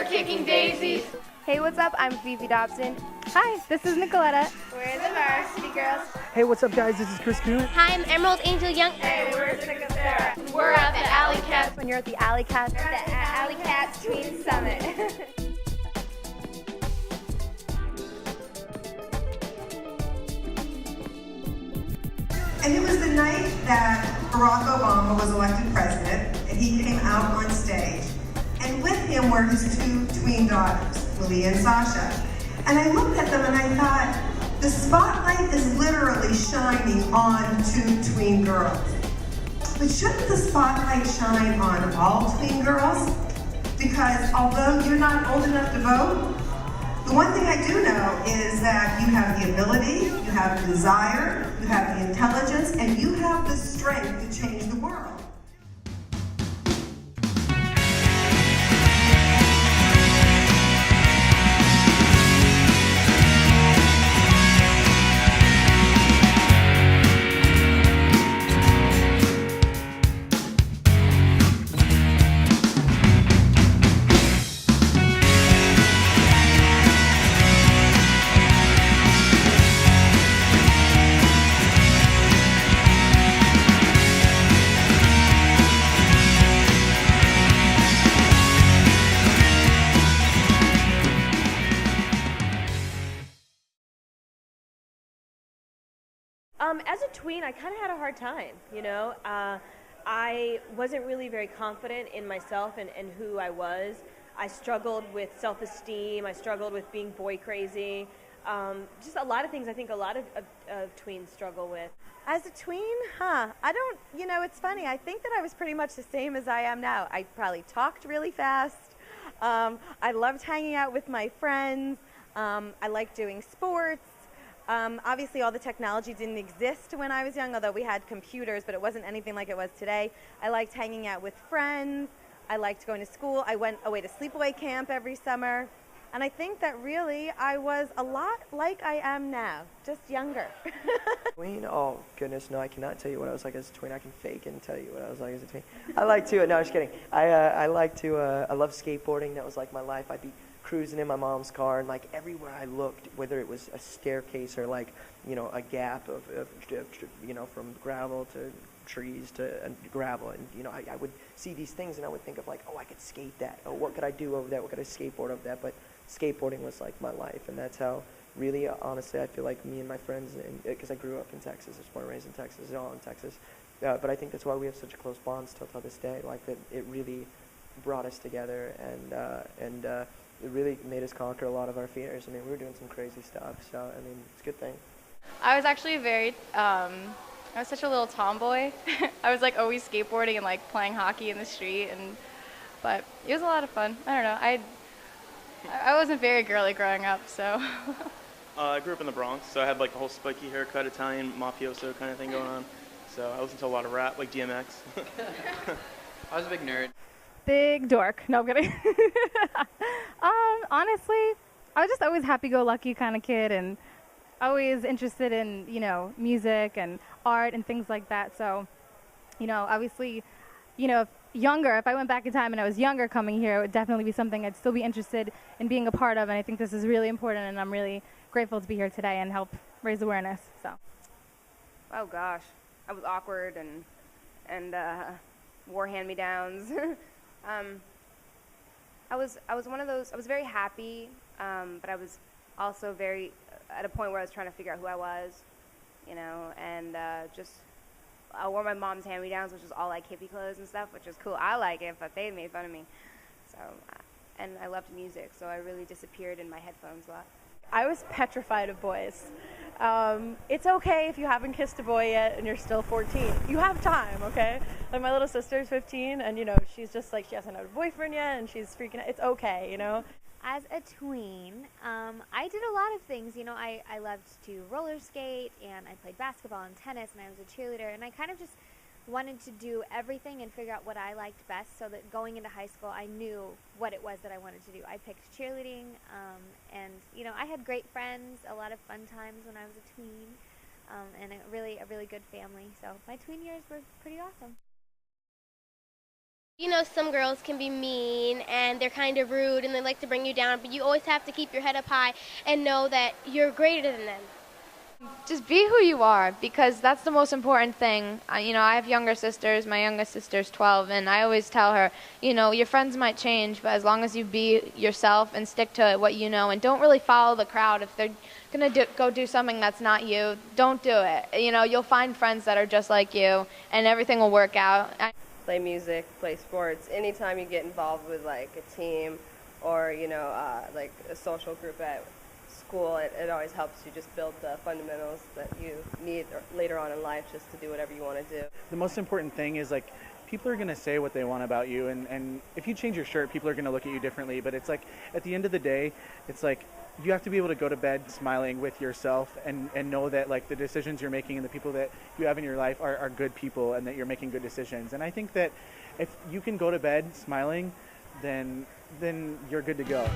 kicking daisies. Hey, what's up? I'm Phoebe Dobson. Hi, this is Nicoletta. We're the Varsity Girls. Hey, what's up, guys? This is Koon. Hi, I'm Emerald Angel Young. Hey, we're the We're at the AllyKatzz. When you're at the AllyKatzz. We're at the Ally Katzz Tween Summit. And it was the night that Barack Obama was elected president, and he came out on stage. And with him were his two tween daughters, Malia and Sasha. And I looked at them and I thought, the spotlight is literally shining on two tween girls. But shouldn't the spotlight shine on all tween girls? Because although you're not old enough to vote, the one thing I do know is that you have the ability, you have the desire, you have the intelligence, and you have the strength to change the world. As a tween, I kind of had a hard time, you know. I wasn't really very confident in myself and who I was. I struggled with self-esteem. I struggled with being boy crazy. Just a lot of things I think a lot of tweens struggle with. As a tween, I don't, it's funny. I think that I was pretty much the same as I am now. I probably talked really fast. I loved hanging out with my friends. I liked doing sports. Obviously, all the technology didn't exist when I was young, although we had computers, but it wasn't anything like it was today. I liked hanging out with friends. I liked going to school. I went away to sleepaway camp every summer. And I think that really I was a lot like I am now, just younger. Tween? Oh, goodness, no, I cannot tell you what I was like as a tween. I can fake and tell you what I was like as a tween. I like to, no, I'm just kidding. I love skateboarding. That was like my life. I'd be cruising in my mom's car, and like everywhere I looked, whether it was a staircase or like, a gap of from gravel to trees to gravel, and I would see these things and I would think of like, oh, I could skate that. Oh, what could I do over that? What could I skateboard over that? But skateboarding was like my life, and that's how really, honestly, I feel like me and my friends, because I grew up in Texas, I was born and raised in Texas, they're all in Texas, but I think that's why we have such close bonds till this day. Like that, it really brought us together, and it really made us conquer a lot of our fears. I mean, we were doing some crazy stuff, so I mean, it's a good thing. I was actually I was such a little tomboy. I was like always skateboarding and like playing hockey in the street, but it was a lot of fun. I don't know. I wasn't very girly growing up, so. I grew up in the Bronx, so I had like the whole spiky haircut, Italian mafioso kind of thing going on. So I listened to a lot of rap, like DMX. I was a big nerd. Big dork. No, I'm kidding. Honestly, I was just always happy-go-lucky kind of kid, and always interested in, music and art and things like that. So, obviously, if I went back in time and I was younger coming here, it would definitely be something I'd still be interested in being a part of, and I think this is really important, and I'm really grateful to be here today and help raise awareness. So. Oh gosh, I was awkward and wore hand-me-downs. I was one of those. I was very happy, but I was also very at a point where I was trying to figure out who I was, and just I wore my mom's hand-me-downs, which is all like hippie clothes and stuff, which is cool. I like it, but they made fun of me. So, and I loved music, so I really disappeared in my headphones a lot. I was petrified of boys. It's okay if you haven't kissed a boy yet and you're still 14. You have time, okay? Like my little sister's 15, and she's just like, she hasn't had a boyfriend yet, and she's freaking out. It's okay, As a tween, I did a lot of things. I loved to roller skate, and I played basketball and tennis, and I was a cheerleader, and I kind of just wanted to do everything and figure out what I liked best, so that going into high school I knew what it was that I wanted to do. I picked cheerleading, and I had great friends, a lot of fun times when I was a tween, and a really good family. So my tween years were pretty awesome. You know, some girls can be mean and they're kind of rude and they like to bring you down, but you always have to keep your head up high and know that you're greater than them. Just be who you are, because that's the most important thing. You know, I have younger sisters. My youngest sister's 12, and I always tell her, you know, your friends might change, but as long as you be yourself and stick to what you know and don't really follow the crowd. If they're going to go do something that's not you, don't do it. You know, you'll find friends that are just like you, and everything will work out. Play music, play sports. Anytime you get involved with like a team or, you know, like a social group at school, it always helps you just build the fundamentals that you need later on in life just to do whatever you want to do. The most important thing is, like, people are going to say what they want about you, and if you change your shirt, people are going to look at you differently, but it's like, at the end of the day, it's like, you have to be able to go to bed smiling with yourself and know that, like, the decisions you're making and the people that you have in your life are good people and that you're making good decisions. And I think that if you can go to bed smiling, then you're good to go.